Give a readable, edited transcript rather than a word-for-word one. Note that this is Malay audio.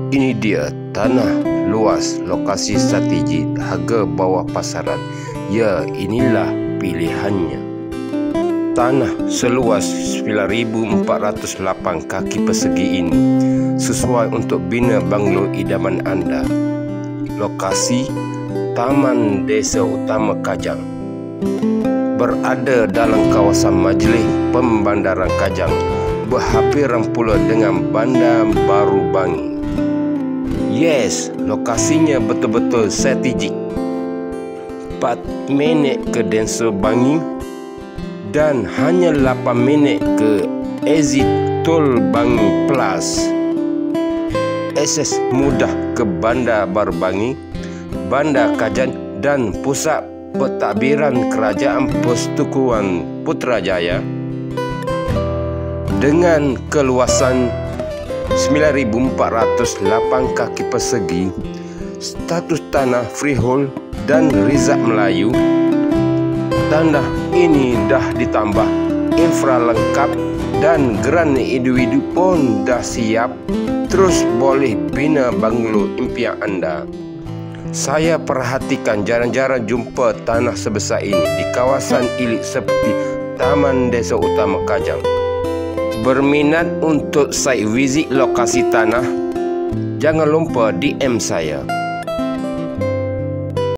Ini dia tanah luas, lokasi strategis, harga bawah pasaran. Ya, inilah pilihannya. Tanah seluas 9,408 kaki persegi ini sesuai untuk bina banglo idaman anda. Lokasi Taman Desa Utama Kajang berada dalam kawasan Majlis Pembandaran Kajang, berhampiran pula dengan Bandar Baru Bangi. Yes, lokasinya betul-betul strategik. 4 minit ke Denso Bangi dan hanya 8 minit ke exit Tol Bangi Plus. Akses mudah ke Bandar Baru Bangi, Bandar Kajang dan pusat pentadbiran Kerajaan Persekutuan Putrajaya dengan keluasan 9,408 kaki persegi, status tanah freehold dan rizab Melayu. Tanah ini dah ditambah infra lengkap dan geran individu pun dah siap. Terus boleh bina banglo impian anda. Saya perhatikan jarang-jarang jumpa tanah sebesar ini di kawasan elit seperti Taman Desa Utama Kajang. Berminat untuk site visit lokasi tanah? Jangan lupa DM saya.